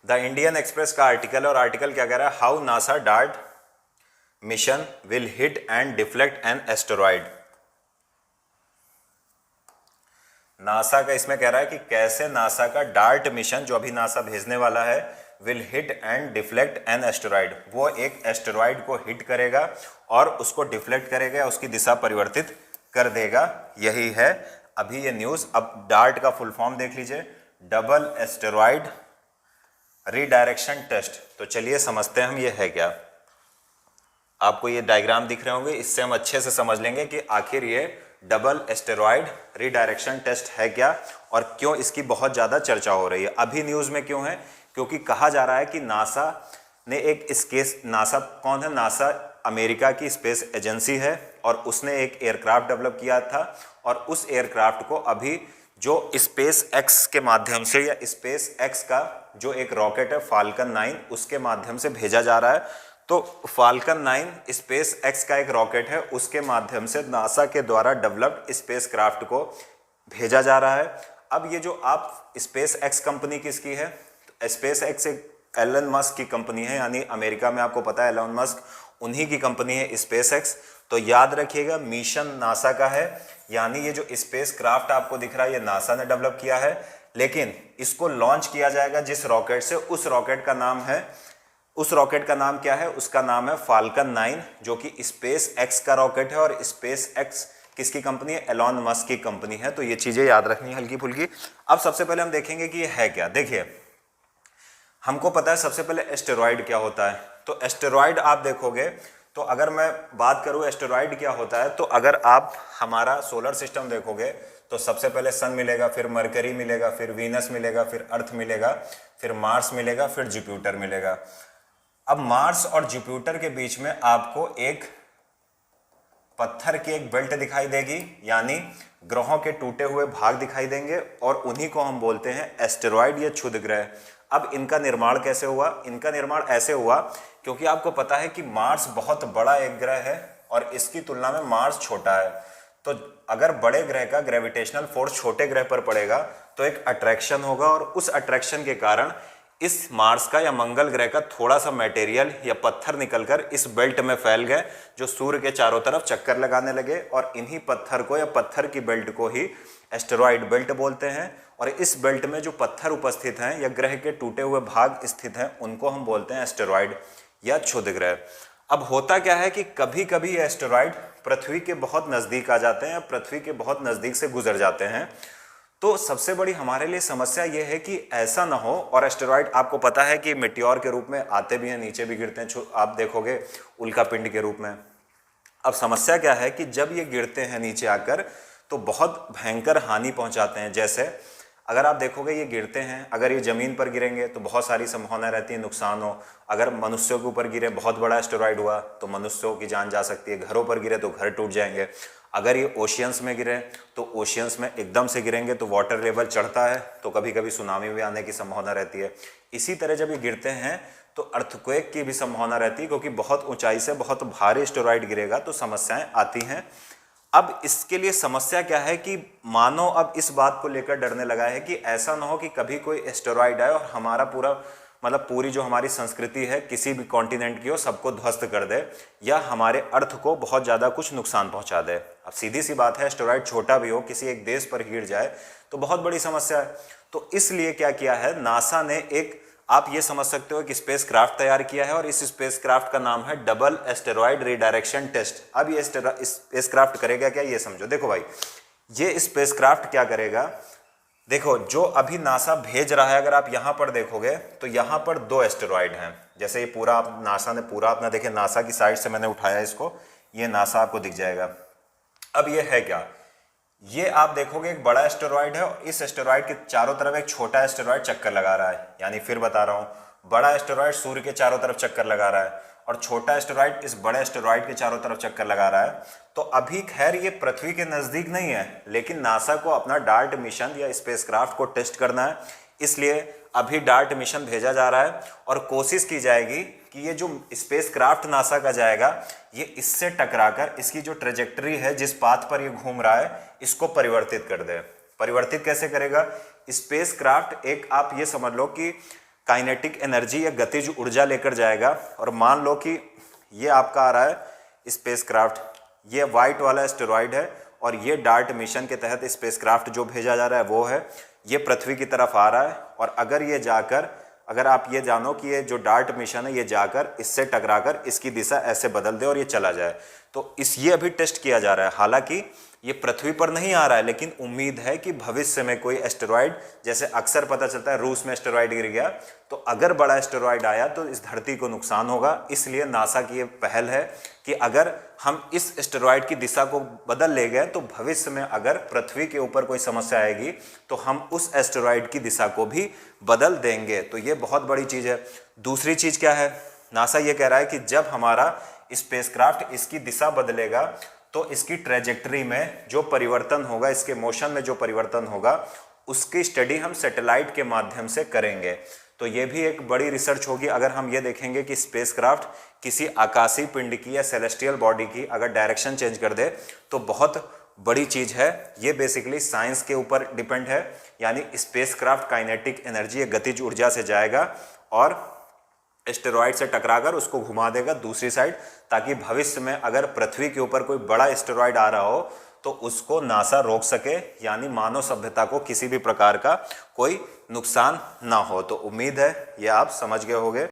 The Indian Express का article, और article क्या कह रहा है, how NASA DART mission will hit and deflect an asteroid. NASA का इसमें कह रहा है कि कैसे नासा का डार्ट मिशन जो अभी नासा भेजने वाला है, will hit and deflect an asteroid, वो एक एस्टेरॉइड को हिट करेगा और उसको डिफ्लेक्ट करेगा, उसकी दिशा परिवर्तित कर देगा। यही है अभी ये न्यूज़। अब डार्ट का फुल फॉर्म देख लीजिए, डबल एस्टेरॉइड रीडायरेक्शन टेस्ट। तो चलिए समझते हैं हम ये है क्या। आपको ये डायग्राम दिख रहे होंगे, इससे हम अच्छे से समझ लेंगे कि आखिर ये डबल एस्टेरॉइड रीडायरेक्शन टेस्ट है क्या और क्यों इसकी बहुत ज़्यादा चर्चा हो रही है। अभी न्यूज़ में क्यों है, क्योंकि कहा जा रहा है कि नासा ने एक इस केस, नासा कौन है, नासा अमेरिका की स्पेस एजेंसी है और उसने एक एयरक्राफ्ट डेवलप किया था और उस एयरक्राफ्ट को अभी जो स्पेस एक्स के माध्यम से, या स्पेस एक्स का जो एक रॉकेट है फाल्कन 9, उसके माध्यम से भेजा जा रहा है। तो फाल्कन 9 स्पेस एक्स का एक रॉकेट है, उसके माध्यम से नासा के द्वारा डेवलप्ड स्पेस क्राफ्ट को भेजा जा रहा है। अब ये जो आप स्पेस एक्स कंपनी किसकी है, तो स्पेस एक्स एक एलन मस्क की कंपनी है, यानी अमेरिका में आपको पता है एलन मस्क उन्हीं की कंपनी है स्पेस एक्स। तो याद रखिएगा मिशन नासा का है, यानी ये जो स्पेस क्राफ्ट आपको दिख रहा है ये नासा ने डेवलप किया है, लेकिन इसको लॉन्च किया जाएगा जिस रॉकेट से, उस रॉकेट का नाम क्या है, उसका नाम है फाल्कन 9, जो कि स्पेस एक्स का रॉकेट है और स्पेस एक्स किसकी कंपनी है, एलन मस्क की कंपनी है। तो ये चीजें याद रखनी है हल्की फुल्की। अब सबसे पहले हम देखेंगे कि ये है क्या। देखिए हमको पता है सबसे पहले एस्टेरॉइड क्या होता है। तो एस्टेरॉइड आप देखोगे, तो अगर मैं बात करूं एस्टेरॉइड क्या होता है, तो अगर आप हमारा सोलर सिस्टम देखोगे तो सबसे पहले सन मिलेगा, फिर मरकरी मिलेगा, फिर वीनस मिलेगा, फिर अर्थ मिलेगा, फिर मार्स मिलेगा, फिर जुपिटर मिलेगा। अब मार्स और जुपिटर के बीच में आपको एक पत्थर की एक बेल्ट दिखाई देगी, यानी ग्रहों के टूटे हुए भाग दिखाई देंगे और उन्हीं को हम बोलते हैं एस्टेरॉइड या क्षुद्र ग्रह। अब इनका निर्माण कैसे हुआ, इनका निर्माण ऐसे हुआ क्योंकि आपको पता है कि मार्स बहुत बड़ा एक ग्रह है और इसकी तुलना में मार्स छोटा है। तो अगर बड़े ग्रह का ग्रेविटेशनल फोर्स छोटे ग्रह पर पड़ेगा तो एक अट्रैक्शन होगा और उस अट्रैक्शन के कारण इस मार्स का या मंगल ग्रह का थोड़ा सा मटेरियल या पत्थर निकलकर इस बेल्ट में फैल गए, जो सूर्य के चारों तरफ चक्कर लगाने लगे, और इन्हीं पत्थर को या पत्थर की बेल्ट को ही एस्टेरॉइड बेल्ट बोलते हैं। और इस बेल्ट में जो पत्थर उपस्थित हैं या ग्रह के टूटे हुए भाग स्थित हैं उनको हम बोलते हैं एस्टेरॉइड या क्षुद्र ग्रह। अब होता क्या है कि कभी कभी ये एस्टेरॉइड पृथ्वी के बहुत नज़दीक आ जाते हैं, पृथ्वी के बहुत नज़दीक से गुजर जाते हैं। तो सबसे बड़ी हमारे लिए समस्या यह है कि ऐसा ना हो, और एस्टेरॉइड आपको पता है कि मेटियोर के रूप में आते भी हैं, नीचे भी गिरते हैं, आप देखोगे उल्कापिंड के रूप में। अब समस्या क्या है कि जब ये गिरते हैं नीचे आकर तो बहुत भयंकर हानि पहुंचाते हैं। जैसे अगर आप देखोगे ये गिरते हैं, अगर ये ज़मीन पर गिरेंगे तो बहुत सारी संभावना रहती है नुकसान हो। अगर मनुष्यों के ऊपर गिरे, बहुत बड़ा एस्टेरॉइड हुआ तो मनुष्यों की जान जा सकती है। घरों पर गिरे तो घर टूट जाएंगे। अगर ये ओशियंस में गिरे तो ओशियंस में एकदम से गिरेंगे तो वाटर लेवल चढ़ता है, तो कभी कभी सुनामी भी आने की संभावना रहती है। इसी तरह जब ये गिरते हैं तो अर्थक्वेक की भी संभावना रहती है, क्योंकि बहुत ऊंचाई से बहुत भारी एस्टेरॉइड गिरेगा तो समस्याएं आती हैं। अब इसके लिए समस्या क्या है कि मानव अब इस बात को लेकर डरने लगा है कि ऐसा ना हो कि कभी कोई एस्टेरॉइड आए और हमारा पूरा पूरी जो हमारी संस्कृति है किसी भी कॉन्टिनेंट की हो सबको ध्वस्त कर दे या हमारे अर्थ को बहुत ज़्यादा कुछ नुकसान पहुंचा दे। अब सीधी सी बात है, एस्टेरॉइड छोटा भी हो किसी एक देश पर गिर जाए तो बहुत बड़ी समस्या है। तो इसलिए क्या किया है, नासा ने एक, आप ये समझ सकते हो कि स्पेस क्राफ्ट तैयार किया है और इस स्पेस क्राफ्ट का नाम है डबल एस्टेरॉइड रीडायरेक्शन टेस्ट। अब ये स्पेस क्राफ्ट करेगा क्या, ये समझो। देखो भाई, ये स्पेस क्राफ्ट क्या करेगा, देखो जो अभी नासा भेज रहा है, अगर आप यहां पर देखोगे तो यहां पर 2 एस्टेरॉइड हैं। जैसे ये पूरा आप नासा ने पूरा अपना, देखिए नासा की साइड से मैंने उठाया इसको, ये नासा आपको दिख जाएगा। अब ये है क्या, ये आप देखोगे एक बड़ा एस्टेरॉइड है और इस एस्टेरॉइड के चारों तरफ एक छोटा एस्टेरॉइड चक्कर लगा रहा है। यानी फिर बता रहा हूं, बड़ा एस्टेरॉइड सूर्य के चारों तरफ चक्कर लगा रहा है और छोटा एस्टेरॉइड इस बड़े एस्टेरॉइड के चारों तरफ चक्कर लगा रहा है। तो अभी खैर ये पृथ्वी के नजदीक नहीं है, लेकिन नासा को अपना डार्ट मिशन या स्पेसक्राफ्ट को टेस्ट करना है, इसलिए अभी डार्ट मिशन भेजा जा रहा है और कोशिश की जाएगी कि ये जो स्पेसक्राफ्ट नासा का जाएगा ये इससे टकराकर इसकी जो ट्रेजेक्टरी है, जिस पाथ पर ये घूम रहा है, इसको परिवर्तित कर दे। परिवर्तित कैसे करेगा, स्पेसक्राफ्ट एक, आप ये समझ लो कि काइनेटिक एनर्जी या गतिज ऊर्जा लेकर जाएगा। और मान लो कि ये आपका आ रहा है स्पेसक्राफ्ट, ये वाइट वाला एस्टेरॉयड है और ये डार्ट मिशन के तहत स्पेसक्राफ्ट जो भेजा जा रहा है वो है, ये पृथ्वी की तरफ आ रहा है। और अगर ये जाकर, अगर आप ये जानो कि ये जो डार्ट मिशन है ये जाकर इससे टकराकर इसकी दिशा ऐसे बदल दे और ये चला जाए, तो ये अभी टेस्ट किया जा रहा है। हालांकि ये पृथ्वी पर नहीं आ रहा है, लेकिन उम्मीद है कि भविष्य में कोई एस्टेरॉयड, जैसे अक्सर पता चलता है रूस में एस्टेरॉयड गिर गया, तो अगर बड़ा एस्टेरॉयड आया तो इस धरती को नुकसान होगा। इसलिए नासा की ये पहल है कि अगर हम इस एस्टेरॉयड की दिशा को बदल ले गए तो भविष्य में अगर पृथ्वी के ऊपर कोई समस्या आएगी तो हम उस एस्टेरॉयड की दिशा को भी बदल देंगे। तो ये बहुत बड़ी चीज़ है। दूसरी चीज़ क्या है, नासा ये कह रहा है कि जब हमारा स्पेसक्राफ्ट इसकी दिशा बदलेगा तो इसकी ट्रेजेक्टरी में जो परिवर्तन होगा, इसके मोशन में जो परिवर्तन होगा, उसकी स्टडी हम सैटेलाइट के माध्यम से करेंगे। तो ये भी एक बड़ी रिसर्च होगी। अगर हम ये देखेंगे कि स्पेसक्राफ्ट किसी आकाशीय पिंड की या सेलेस्टियल बॉडी की अगर डायरेक्शन चेंज कर दे तो बहुत बड़ी चीज़ है। ये बेसिकली साइंस के ऊपर डिपेंड है, यानी स्पेसक्राफ्ट काइनेटिक एनर्जी या गतिज ऊर्जा से जाएगा और एस्टेरॉयड से टकराकर उसको घुमा देगा दूसरी साइड, ताकि भविष्य में अगर पृथ्वी के ऊपर कोई बड़ा एस्टेरॉयड आ रहा हो तो उसको नासा रोक सके, यानी मानव सभ्यता को किसी भी प्रकार का कोई नुकसान ना हो। तो उम्मीद है ये आप समझ गए होंगे।